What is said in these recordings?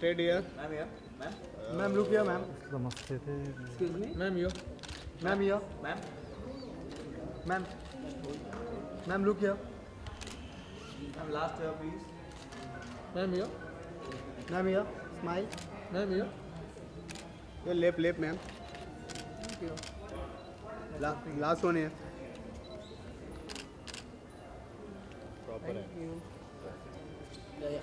Stay here. Ma'am here. Ma'am. Ma'am, look here, ma'am. Excuse me. Ma'am, here. Ma'am, here. Ma'am. Ma'am. Ma'am, look here. Ma'am, last year, please. Ma'am, here. Ma'am, here. Smile. Ma'am, here. Your lip, ma'am. Thank you. Last one here. Proper. Thank you. Yeah.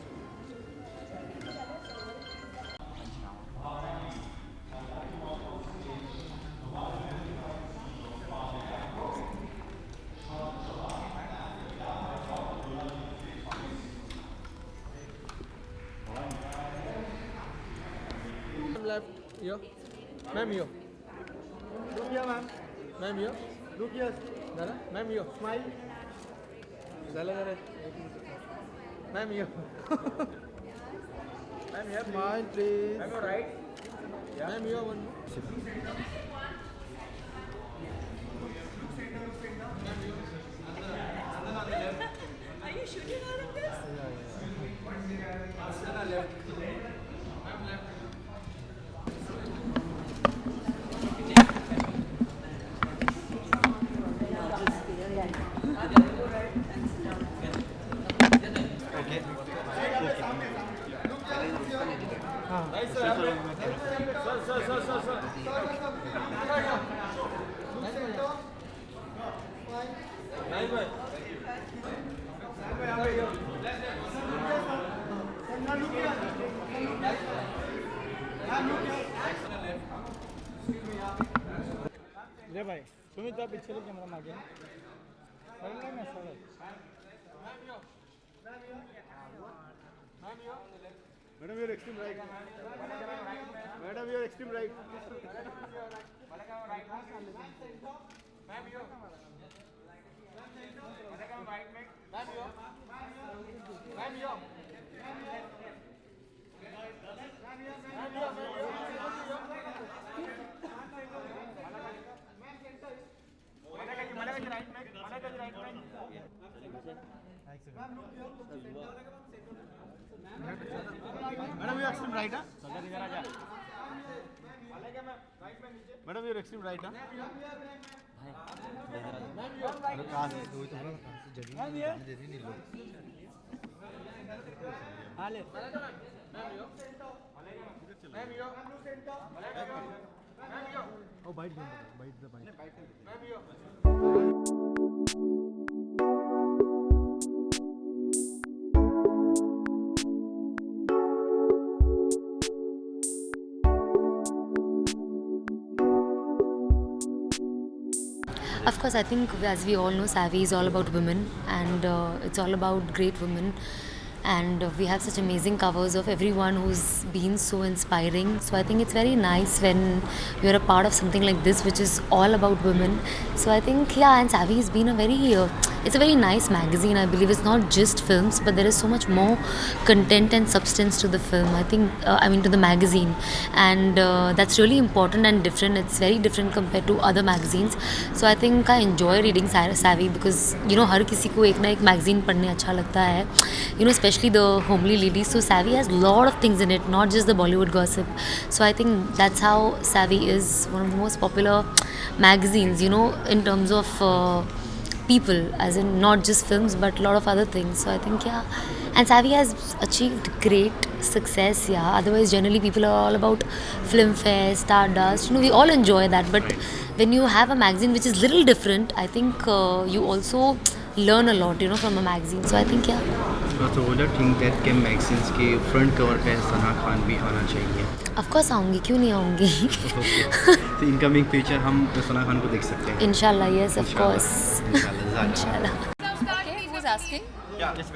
Left here. Ma'am, here. Look here, ma'am. Ma'am, here. Look here. Ma'am, here. Smile. Ma'am, here. Ma'am, here. Smile, please. Ma'am, you're right. Yeah. Ma'am, here. One more. Are you shooting all of this? ले भाई तुम्हें तो पीछे ले camera मागे ना sir madam you are extreme right madam you are extreme right ma'am you madam you extreme right है madam you extreme right है oh bite the bite Of course, I think as we all know, Savvy is all about women, and it's all about great women. And we have such amazing covers of everyone who's been so inspiring. So I think it's very nice when you're a part of something like this, which is all about women. So I think, yeah, and Savvy has been a very, it's a very nice magazine. I believe it's not just films, but there is so much more content and substance to the film. I think, to the magazine, and that's really important and different. It's very different compared to other magazines. So I think I enjoy reading Savvy because हर किसी को एक ना एक magazine पढ़ने अच्छा लगता है. Especially the homely ladies. So Savvy has a lot of things in it, not just the Bollywood gossip. So I think that's how Savvy is one of the most popular magazines, in terms of people, as in not just films but a lot of other things. So I think, yeah, and Savvy has achieved great success, yeah. Otherwise generally people are all about film fare, stardust, we all enjoy that, but when you have a magazine which is little different, I think you also learn a lot, from a magazine. So I think, yeah. So would you think that के magazines के front cover पे सना खान भी आना चाहिए? Of course आऊँगी, क्यों नहीं आऊँगी? So incoming future हम सना खान को देख सकते हैं? Inshallah, yes, of course. Inshallah. Okay, who's asking? Yeah, yes,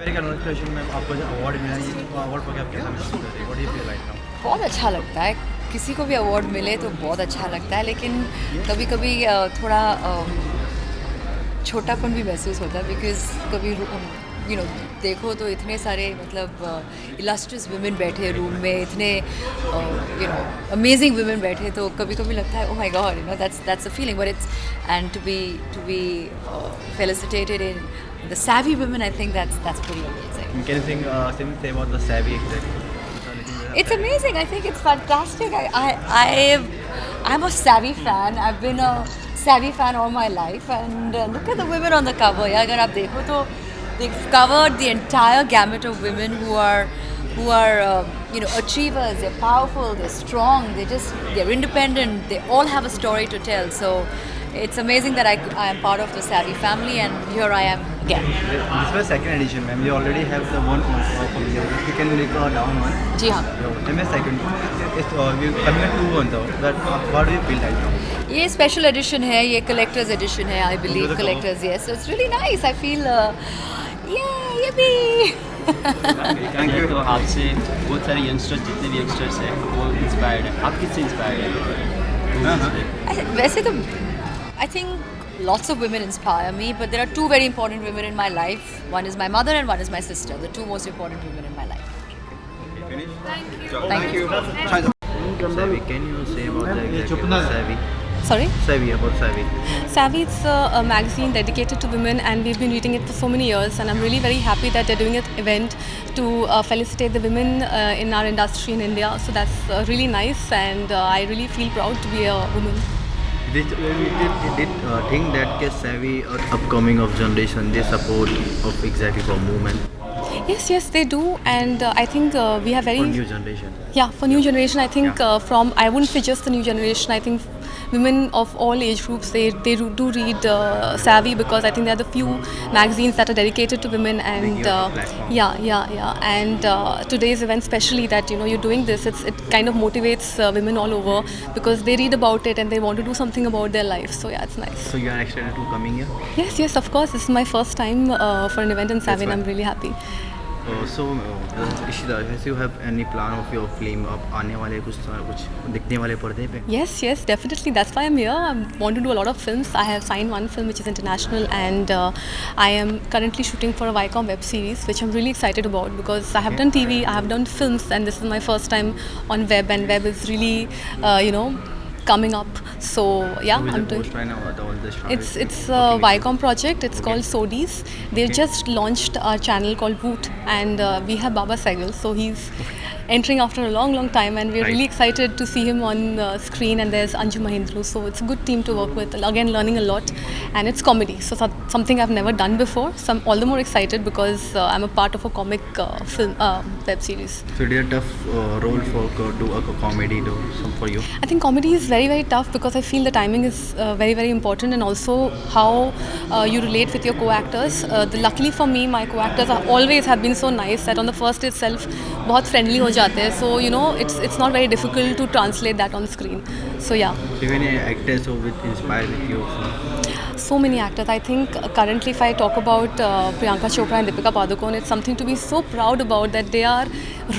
very congratulations ma'am, आपको जो award मिला है, वो award पर आप कैसा महसूस कर रहे हैं? What do you feel right now? बहुत अच्छा लगता है, किसी को भी अवार्ड मिले तो बहुत अच्छा लगता है, लेकिन कभी कभी थोड़ा छोटापन भी महसूस होता है, बिकॉज कभी देखो तो इतने सारे मतलब इलस्ट्रियस वुमेन बैठे रूम में, इतने अमेजिंग वुमेन बैठे, तो कभी कभी लगता है, oh my God, that's a feeling, but it's, and to be felicitated in the Savvy women, I think that's pretty amazing. Can you think say about the Savvy exactly? It's amazing. I think it's fantastic. I'm a Savvy fan. I've been a Savvy fan all my life, and look at the women on the cover. Yeah, अगर आप देखो तो they've covered the entire gamut of women who are achievers. They're powerful. They're strong. They're independent. They all have a story to tell. So it's amazing that I am part of the Savvy family, and here I am again. This was second edition, ma'am. You already have the one from here. You can make a down one. जी हाँ. Then second. It's we coming to one though. That what do you feel right now? ये special edition है, ये collector's edition है, I believe collector's, yes, it's really nice. I feel ये भी thank you. तो आपसे बहुत सारे यंगस्टर्स, जितने भी यंगस्टर्स हैं वो इंस्पायर्ड है. आप किससे इंस्पायर्ड हैं? वैसे तो I think lots of women inspire me, but there are two very important women in my life. One is my mother and one is my sister, the two most important women in my life. Thank you. Savvy, can you say about the Savvy? Sorry? Savvy, about Savvy. Savvy, it's a magazine dedicated to women, and we've been reading it for so many years, and I'm really very happy that they're doing an event to felicitate the women in our industry in India. So that's really nice, and I really feel proud to be a woman. Did think that Savvy or upcoming of generation they support of exactly for movement Yes, they do, and I think we have very for new generation. Yeah, for new generation, I think from I wouldn't say just the new generation. I think women of all age groups they do read Savvy, because I think they are the few magazines that are dedicated to women, and and today's event especially that you're doing this, it kind of motivates women all over, because they read about it and they want to do something about their life. So yeah, it's nice. So you are excited to coming here? Yes, of course. This is my first time for an event in Savvy, and I'm really happy. So Ishita, has you have any plan of your film अब आने वाले कुछ दिखने वाले पर्दे पे? Yes, definitely. That's why I'm here. I want to do a lot of films. I have signed one film which is international, and I am currently shooting for a Viacom web series, which I'm really excited about, because I have done TV, I have done films, and this is my first time on web, and web is really, coming up. So yeah, I'm doing. Right now, It's a Viacom project. It's called Sodies. They've just launched our channel called Boot, and we have Baba Sehgal. So he's entering after a long time, and we're really excited to see him on screen. And there's Anju Mahindru. So it's a good team to work with. Again, learning a lot, and it's comedy. So something I've never done before. So I'm all the more excited because I'm a part of a comic film web series. So it is a tough role for do a comedy for you. I think comedy is very tough, because I feel the timing is very important, and also how you relate with your co-actors. Luckily for me, my co-actors always have been so nice that on the first day itself बहुत friendly हो जाते हैं. So it's not very difficult to translate that on screen. So yeah. Do you have any actors who inspired with you? So many actors. I think currently, if I talk about Priyanka Chopra and Deepika Padukone, it's something to be so proud about, that they are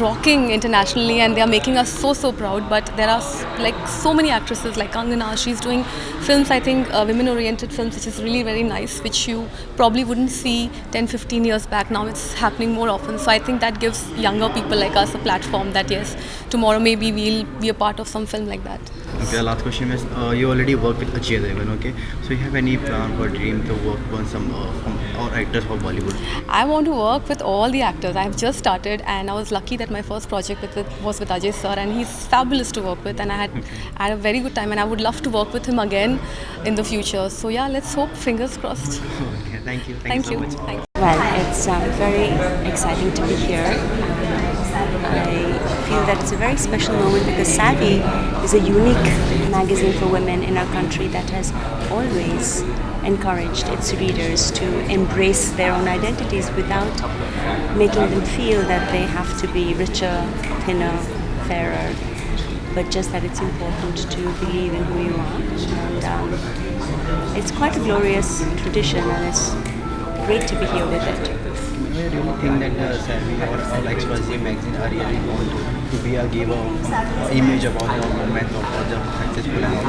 rocking internationally and they are making us so proud. But there are like so many actresses like Kangana. She's doing films, I think women-oriented films, which is really very nice, which you probably wouldn't see 10-15 years back. Now it's happening more often. So I think that gives younger people like us a platform that yes, tomorrow maybe we'll be a part of some film like that. Okay, last question is, you already work with Ajay Devgan, okay? So you have any plan or dream to work on some or actors of Bollywood? I want to work with all the actors. I have just started, and I was lucky that my first project was with Ajay sir, and he's fabulous to work with, and I had a very good time, and I would love to work with him again in the future. So yeah, let's hope, fingers crossed. Okay, thank you. Thank you. So much. Thank you. Well, it's very exciting to be here. I feel that it's a very special moment because Savvy is a unique magazine for women in our country that has always encouraged its readers to embrace their own identities without making them feel that they have to be richer, thinner, fairer, but just that it's important to believe in who you are. And it's quite a glorious tradition, and it's great to be here with it. Do you really think that Savvy or XYZ magazine are really want to be a giver image about the women or the successful and all?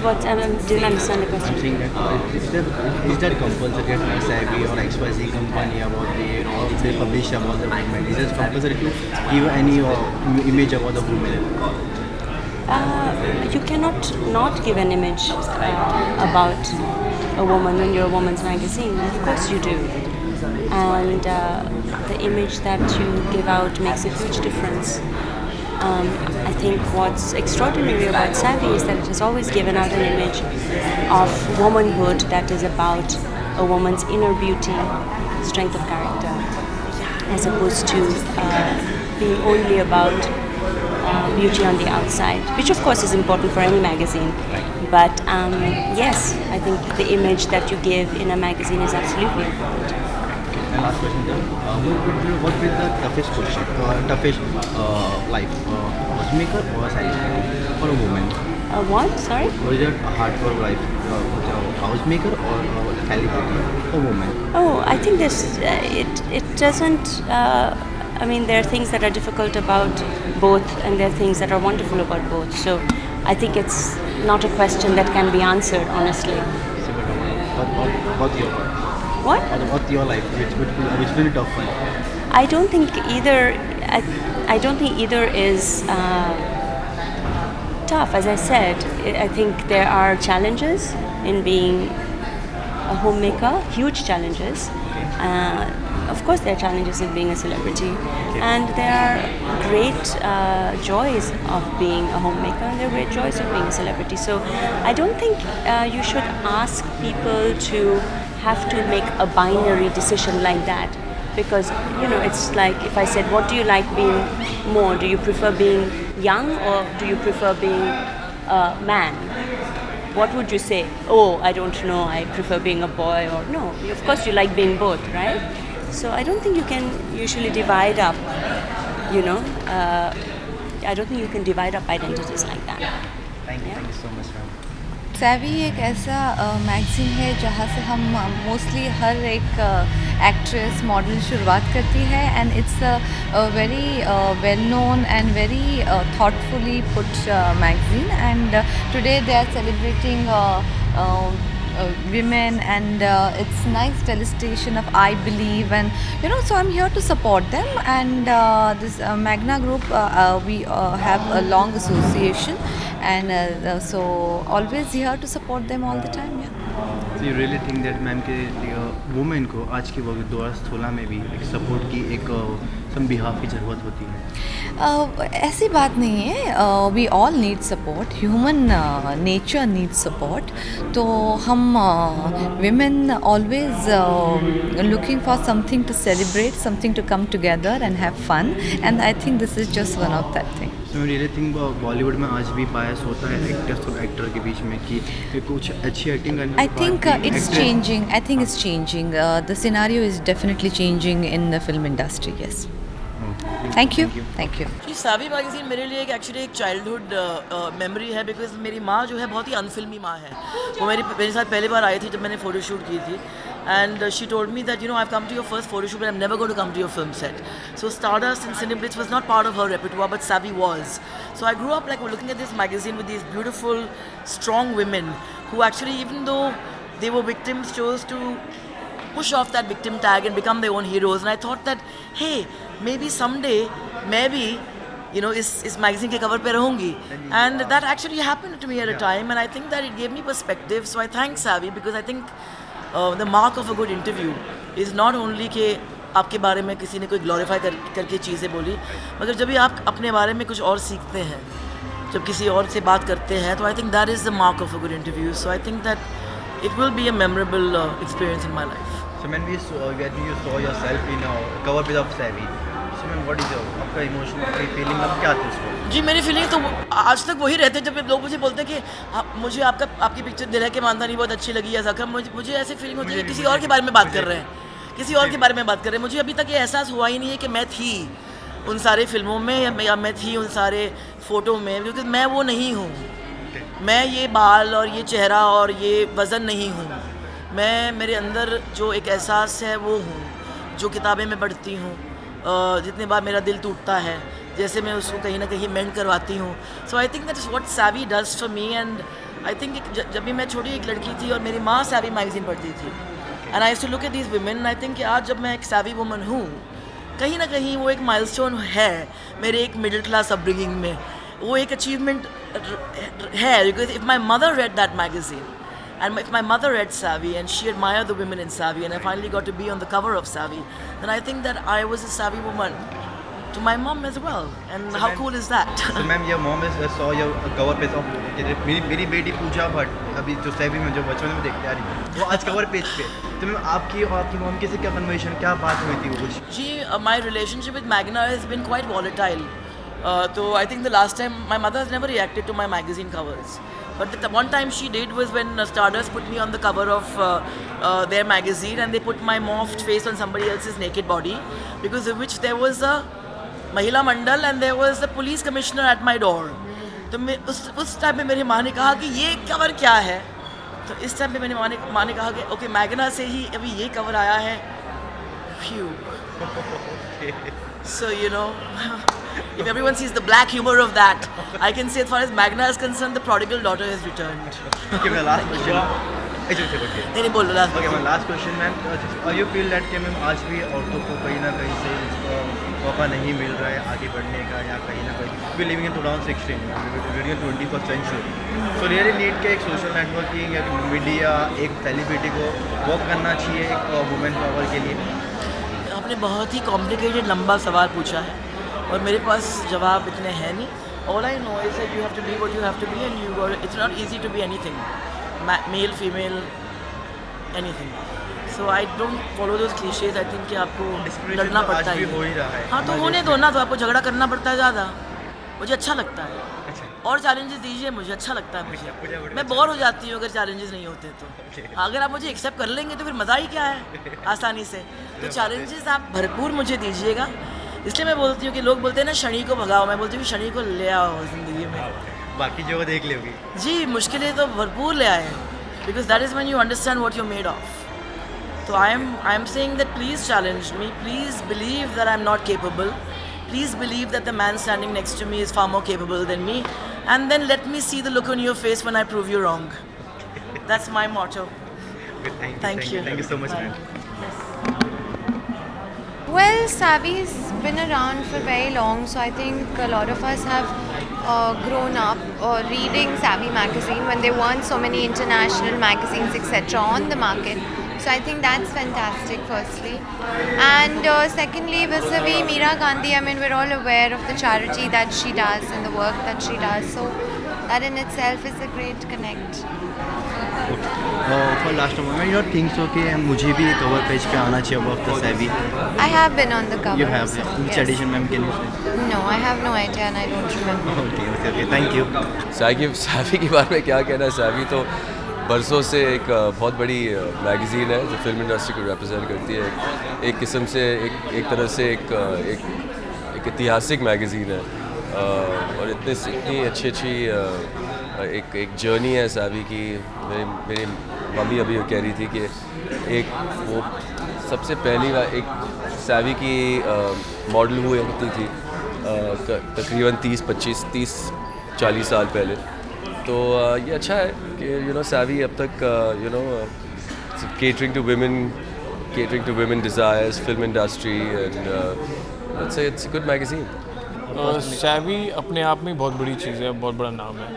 What? I didn't understand the question. I'm saying that is that compulsory that Savvy or XYZ company about the if they publish about the women, is it compulsory to give any image about the women? You cannot not give an image about a woman when you're a woman's magazine. Of course you do. And the image that you give out makes a huge difference I think what's extraordinary about Savvy is that it has always given out an image of womanhood that is about a woman's inner beauty, strength of character, as opposed to being only about beauty on the outside, which of course is important for any magazine. But yes, I think the image that you give in a magazine is absolutely important. And last question, what will the toughest question, toughest life, housemaker or celebrity for a woman? What? Sorry? What is it hard for life, housemaker or celebrity for woman? Oh, I think this it doesn't. I mean, there are things that are difficult about both, and there are things that are wonderful about both. So, I think it's not a question that can be answered honestly. What's your What? What's your life? Which will be tough for you? I don't think either. I don't think either is tough. As I said, I think there are challenges in being a homemaker. Huge challenges. Of course, there are challenges in being a celebrity, and there are great joys of being a homemaker, and there are great joys of being a celebrity. So, I don't think you should ask people to have to make a binary decision like that, because it's like if I said, what do you like being more? Do you prefer being young or do you prefer being a man? What would you say? Oh, I don't know, I prefer being a boy. Or no, of course you like being both, right? So I don't think you can usually divide up, I don't think you can divide up identities like that. Thank you so much, ma'am. Savvy एक ऐसा magazine है जहाँ से हम mostly हर एक actress model शुरुआत करती है, and it's a very well known and very thoughtfully put magazine, and today they are celebrating women, and it's nice felicitation of I believe, and so I'm here to support them, and this Magna Group, we have a long association, and so always here to support them all the time. So you really think that ma'am के women को आज के वक्त 2016 में भी एक support की एक सम बिहाफ की ज़रूरत होती है? ऐसी बात नहीं है, we all need support, human nature need support. तो हम women always looking for something to celebrate, something to come together and have fun, and I think this is just one of that thing. So you really think Bollywood में आज भी बायस होता है actors और actor के बीच में कि कुछ अच्छी एक्टिंग करने I think it's changing. I think it's changing. The scenario is definitely changing in the film industry. Yes. Thank you. Thank you. Ji Savvy magazine मेरे लिए एक्चुअली एक चाइल्डहुड मेमोरी है, बिकॉज मेरी माँ जो है बहुत ही अनफिल्मी माँ है. वो मेरे साथ पहली बार आई थी जब मैंने फ़ोटोशूट की थी, and she told me that I've come to your first photo shoot but I'm never going to come to your film set. So Stardust and Cineblitz was not part of her repertoire, but Savvy was. So I grew up like looking at this magazine with these beautiful, strong women who actually, even though they were victims, chose to push off that victim tag and become their own heroes. And I thought that, hey, maybe someday, maybe इस magazine के cover पे रहूँगी. And that actually happened to me at a time, and I think that it gave me perspective. So I thank Savvy, because I think the mark of a good interview is not only कि आपके बारे में किसी ने कोई glorify करके चीज़ें बोली, मगर जब भी आप अपने बारे में कुछ और सीखते हैं, जब किसी और से बात करते हैं, तो आई think that is the mark of a good interview. So I think that it will be a memorable experience in my life. So when you saw yourself in a cover with of Savvy, so man, what is your आपका emotion, आपकी feeling अब क्या थी उसमें? जी मेरी feeling तो आज तक वही रहते हैं. जब लोग मुझे बोलते हैं कि मुझे आपकी पिक्चर दिल है कि मानदानी बहुत अच्छी लगी है ज़ख्म, मुझे ऐसी फीलिंग होती है कि किसी और के बारे में बात कर रहे हैं, किसी और के बारे में बात कर रहे हैं. मुझे अभी तक ये एहसास हुआ ही नहीं है कि मैं थी उन सारे फिल्मों में या मैं थी उन सारे फ़ोटो में, क्योंकि मैं वो नहीं हूँ. मैं ये बाल और ये चेहरा और ये वज़न नहीं हूँ. मैं मेरे अंदर जो एक एहसास है वो हूँ, जो किताबें मैं पढ़ती हूँ, जितने बार मेरा दिल टूटता है, जैसे मैं उसको कहीं ना कहीं मेंड करवाती हूँ. So I think that is what Savvy does for me. And I think जब भी मैं छोटी एक लड़की थी और मेरी माँ Savvy मैगज़ीन पढ़ती थी, and I used to look at these women, I think कि आज जब मैं एक Savvy वुमन हूँ, कहीं ना कहीं वो एक माइलस्टोन है मेरे एक मिडिल क्लास अपब्रिंगिंग में. वो एक अचीवमेंट है, because if my mother read that magazine, and if my mother read Savvy and she admired the women in Savvy, and I finally got to be on the cover of Savvy, then I think that I was a Savvy woman. to my mom as well. And how cool is that? So ma'am, your mom is saw your cover page of मेरी बेटी पूजा भट्ट अभी जो savvy में जो बचपन में देखते आ रही है वो आज कवर पेज पे। तो मैम आपकी और आपकी मॉम के से क्या कन्वर्सेशन क्या बात हुई थी वो कुछ? She, my relationship with Magna has been quite volatile. So I think the last time my mother has never reacted to my magazine covers. But the one time she did was when Stardust put me on the cover of their magazine, and they put my morphed face on somebody else's naked body, because of which there was a Mahila Mandal and there was the police commissioner at my door. तो मैं उस time पे मेरी माँ ने कहा कि ये कवर क्या है? तो इस टाइम पे मेरी माँ ने कहा कि ओके मैगना से ही अभी ये कवर आया है. Phew. So you know, if everyone sees the black humor of that, I can say as far as Magna is concerned, the prodigal daughter has returned. Okay, my last question. नहीं बोलो last. Okay, my last question, ma'am. You feel that कि ma'am आज भी औरतों को कहीं ना कहीं से इसका मौका नहीं मिल रहा है आगे बढ़ने का, या कहीं ना कहीं we living in 2016, we living in 21st century. So really need के एक सोशल नेटवर्किंग या मीडिया एक सेलिब्रिटी को वर्क करना चाहिए एक वुमेन पावर के लिए? आपने बहुत ही कॉम्प्लिकेटेड लंबा सवाल पूछा है और मेरे पास जवाब इतने हैं नहीं. All I know is that you have to be what you have to be, and you got, it's not easy to be anything, male, female, anything. So I don't follow those cliches. I think कि आपको लड़ना पड़ता है. हाँ तो होने दो ना, तो आपको झगड़ा करना पड़ता है ज़्यादा. मुझे अच्छा लगता है. और चैलेंजेस दीजिए, मुझे अच्छा लगता है. मुझे मैं बोर हो जाती हूँ अगर चैलेंजेस नहीं होते तो. अगर आप मुझे एक्सेप्ट कर लेंगे तो फिर मज़ा ही क्या है आसानी से. तो चैलेंजेस आप भरपूर मुझे दीजिएगा. इसलिए मैं बोलती हूँ कि लोग बोलते हैं ना शनि को भगाओ, मैं बोलती हूँ शनि को ले आओ ज़िंदगी में. बाकी जो देख लोगी. जी मुश्किलें तो भरपूर ले आए, because that is when you understand what you made of. So I am saying that please challenge me, please believe that I'm not capable, please believe that the man standing next to me is far more capable than me, and then let me see the look on your face when I prove you wrong. That's my motto. Thank you. Thank you so much, ma'am. Well, Savvy's been around for very long, so I think a lot of us have grown up reading Savvy magazine when there weren't so many international magazines etc. on the market. So I think that's fantastic, firstly. And secondly, vis-a-vis Meera Gandhi, I mean, we're all aware of the charity that she does and the work that she does. So that in itself is a great connect. For last moment, you don't think so कि मुझे भी cover page पे आना चाहिए about the Savvy? I have been on the cover. You have? Which edition, ma'am? Can you say? No, I have no idea and I don't remember. Okay. Thank you. Savvy के बारे में क्या कहना है? Savvy तो बरसों से एक बहुत बड़ी मैगज़ीन है जो फिल्म इंडस्ट्री को रिप्रेजेंट करती है. एक किस्म से एक तरह से एक ऐतिहासिक मैगज़ीन है और इतनी अच्छी एक जर्नी है Savvy की. मेरी मम्मी अभी कह रही थी कि एक वो सबसे पहली बार एक Savvy की मॉडल हुई होती थी तकरीबन 30-40 साल पहले. तो ये अच्छा है कि Savvy अब तक catering to women desires, film industry, and let's say it's a good magazine. Savvy अपने आप में बहुत बड़ी चीज़ है, बहुत बड़ा नाम है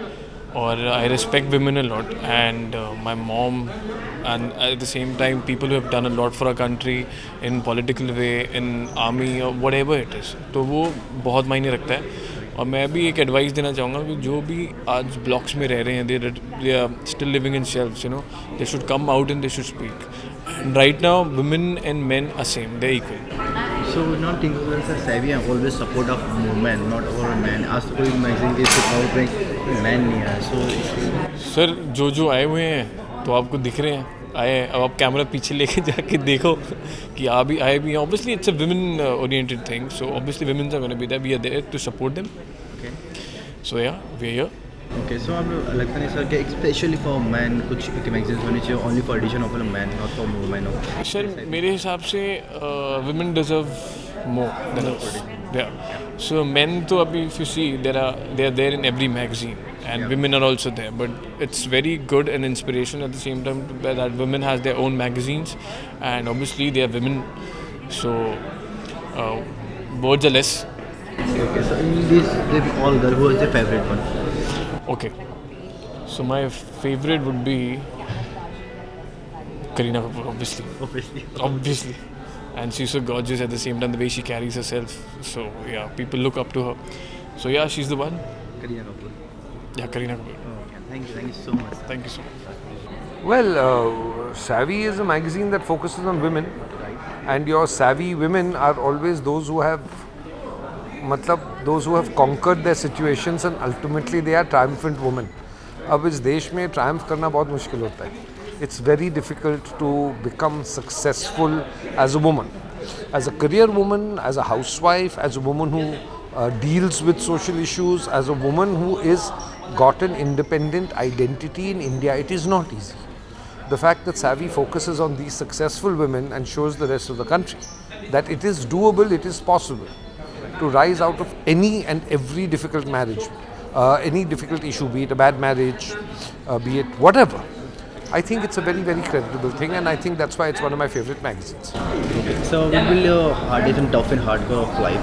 और I respect women a lot and my mom and at the same time people who have done a lot for our country in political way, in army or whatever it is. तो वो बहुत मायने रखता है. और मैं भी एक एडवाइस देना चाहूँगा कि जो भी आज ब्लॉक्स में रह रहे हैं they are still living in shelves, they should come out and they should speak. And right now women and men are same, they are equal. So not influencers Savvy are always support of women, not over men. आज तो कोई magazine के support में man नहीं है. So sir जो आए हुए हैं तो आपको दिख रहे हैं आए. अब आप कैमरा पीछे लेके जाके देखो कि आप भी आए भी हैं. Obviously it's a women oriented thing, so obviously womens are gonna be there, we are there to support them. So yeah we are here. Okay, so आप लगता नहीं सर कि स्पेशली फॉर मैन कुछ मैगजीन्स होनी चाहिए only for edition of man, not for women? Sir मेरे हिसाब से women deserve more than us. Yeah so men तो अभी if you see they are there in every magazine and women are also there, but it's very good and inspiration at the same time that women has their own magazines and obviously they are women, so words are less. Okay, so in this they all girl, who is your favorite one? Okay, so my favorite would be Kareena Kapoor, obviously. and she's so gorgeous at the same time, the way she carries herself. So yeah, people look up to her. So yeah, she's the one. Kareena Kapoor. Yeah, Kareena Kapoor. Okay, thank you so much. Thank you so much. Well, Savvy is a magazine that focuses on women, and your savvy women are always those who have conquered their situations, and ultimately they are triumphant women. अब इस देश में triumph करना बहुत मुश्किल होता है. It's very difficult to become successful as a woman, as a career woman, as a housewife, as a woman who deals with social issues, as a woman who is got an independent identity in India. It is not easy. The fact that Savvy focuses on these successful women and shows the rest of the country that it is doable, it is possible to rise out of any and every difficult marriage, any difficult issue, be it a bad marriage, be it whatever. I think it's a very, very creditable thing, and I think that's why it's one of my favorite magazines. Okay, so what will your hardest and tough and hardcore of life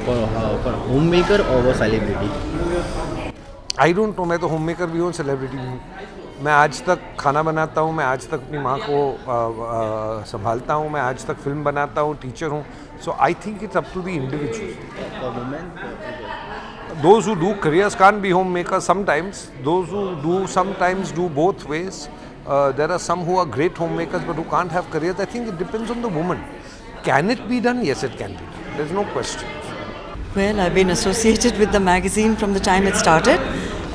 for a homemaker or a celebrity? I don't know. मैं तो homemaker भी हूँ, celebrity भी हूँ. मैं आज तक खाना बनाता हूँ, मैं आज तक अपनी माँ को संभालता हूँ, मैं आज तक फिल्म बनाता हूँ, टीचर हूँ. So I think it's up to the individual. For women? Those who do careers can't be homemakers sometimes. Those who do sometimes do both ways. There are some who are great homemakers but who can't have careers. I think it depends on the woman. Can it be done? Yes, it can be done. There's no question. Well, I've been associated with the magazine from the time it started,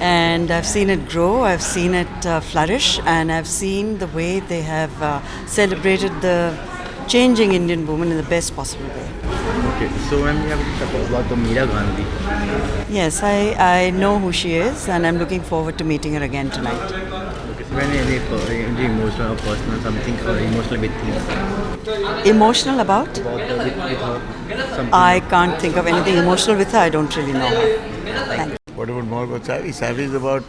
and I've seen it grow, I've seen it flourish, and I've seen the way they have celebrated the changing Indian woman in the best possible way. Okay, so when we have to talk about the Meera Gandhi. Yes, I know who she is, and I'm looking forward to meeting her again tonight. Okay, so when any emotional or personal something or emotional with you? Emotional about? With her, something. I can't think of anything emotional with her. I don't really know her. Thank you. What about more about Savvy? Savvy is about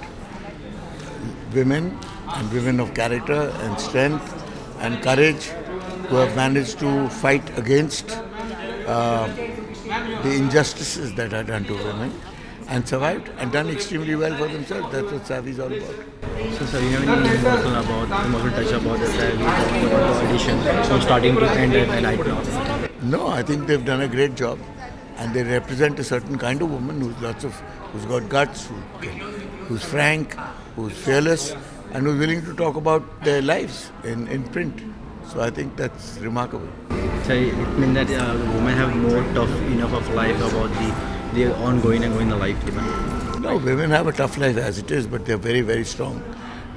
women and women of character and strength and courage who have managed to fight against the injustices that are done to women and survived and done extremely well for themselves. That's what Savvy is all about. So sir, you have any emotional touch about the Savvy, about the audition from starting to end right now? No, I think they've done a great job, and they represent a certain kind of woman who's got guts, who's frank, who's fearless, and who's willing to talk about their lives in print. So I think that's remarkable. So it means that women have more tough enough of life about the ongoing and going the life. No, women have a tough life as it is, but they're very, very strong,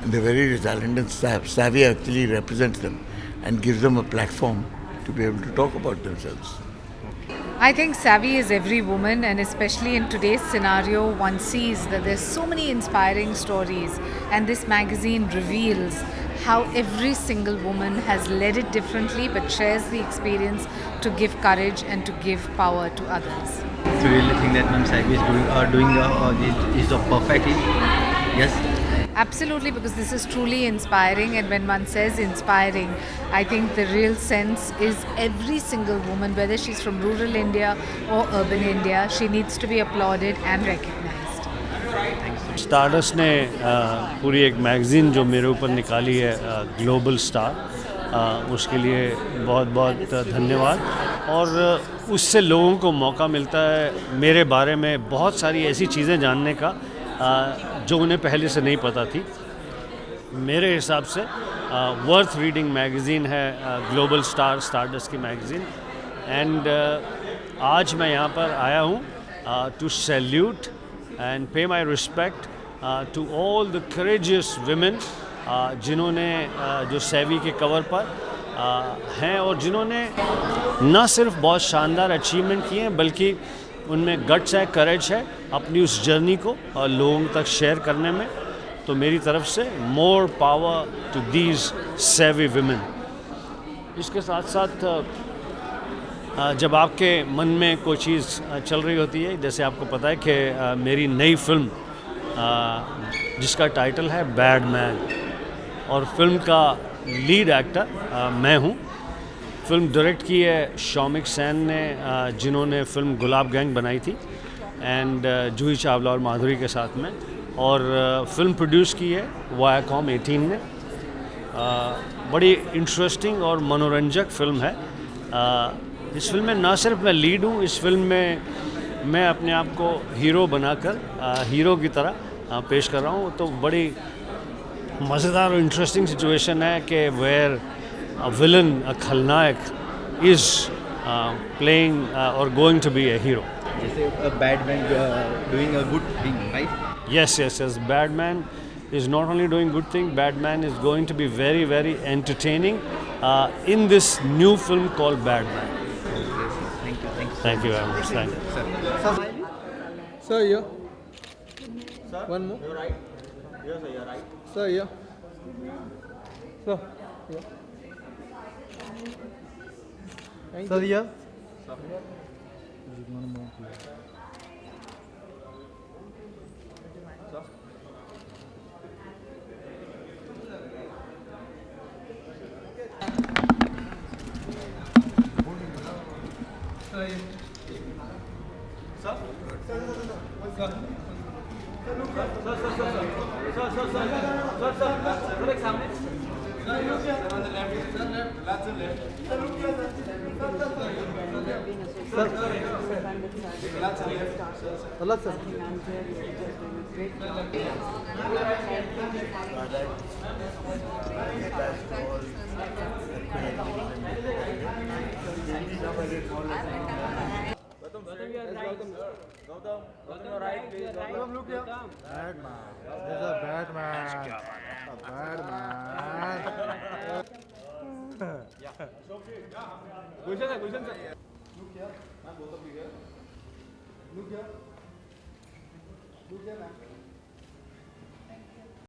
and they're very resilient, and Savvy actually represents them and gives them a platform to be able to talk about themselves. I think Savvy is every woman, and especially in today's scenario, one sees that there's so many inspiring stories, and this magazine reveals how every single woman has led it differently but shares the experience to give courage and to give power to others. So you really think that Ma'am Savvy is doing this job perfectly? Yes? Absolutely, because this is truly inspiring, and when one says inspiring, I think the real sense is every single woman, whether she's from rural India or urban India, she needs to be applauded and recognized. Stardust ने पूरी एक magazine जो मेरे ऊपर निकाली है global star, उसके लिए बहुत बहुत धन्यवाद। और उससे लोगों को मौका मिलता है मेरे बारे में बहुत सारी ऐसी चीज़ें जानने का जो उन्हें पहले से नहीं पता थी। मेरे हिसाब से वर्थ रीडिंग मैगज़ीन है ग्लोबल स्टारडस्ट की मैगज़ीन। एंड आज मैं यहाँ पर आया हूँ to salute and pay my respect to all the courageous women जिन्होंने जो सेवी के कवर पर हैं और जिन्होंने न सिर्फ बहुत शानदार अचीवमेंट किए हैं बल्कि उनमें गट्स है, करेज है अपनी उस जर्नी को लोगों तक शेयर करने में। तो मेरी तरफ से मोर पावर टू दीज सेवी विमेन। इसके साथ साथ जब आपके मन में कोई चीज़ चल रही होती है, जैसे आपको पता है कि मेरी नई फिल्म जिसका टाइटल है बैड मैन, और फिल्म का लीड एक्टर मैं हूँ। फिल्म डायरेक्ट की है शौमिक सेन ने, जिन्होंने फिल्म गुलाब गैंग बनाई थी एंड जूही चावला और माधुरी के साथ में, और फिल्म प्रोड्यूस की है वायाकॉम 18 ने। बड़ी इंटरेस्टिंग और मनोरंजक फिल्म है इस फिल्म में ना सिर्फ मैं लीड हूँ, इस फिल्म में मैं अपने आप को हीरो बनाकर हीरो की तरह पेश कर रहा हूँ। तो बड़ी मज़ेदार और इंटरेस्टिंग सिचुएशन है कि वेयर अ विलन, अ खलनायक इज़ प्लेइंग और going to be a hero. जैसे bad man doing a good thing, right? Yes, yes, yes. Batman is not only doing good thing, Batman is going to be very, very entertaining in this new film called Batman. Thank you. Thank you very much. Thank you. Sir, here. One more. You're right. Yes, sir, you're right. Sir, here. Sir, here. Sir, here. Gautam, you're right. Please, Gautam, look here. Bad man. There's a bad man. A bad man. Gulshan sir. Look here. Man, both of you here. Look here. Look here, man.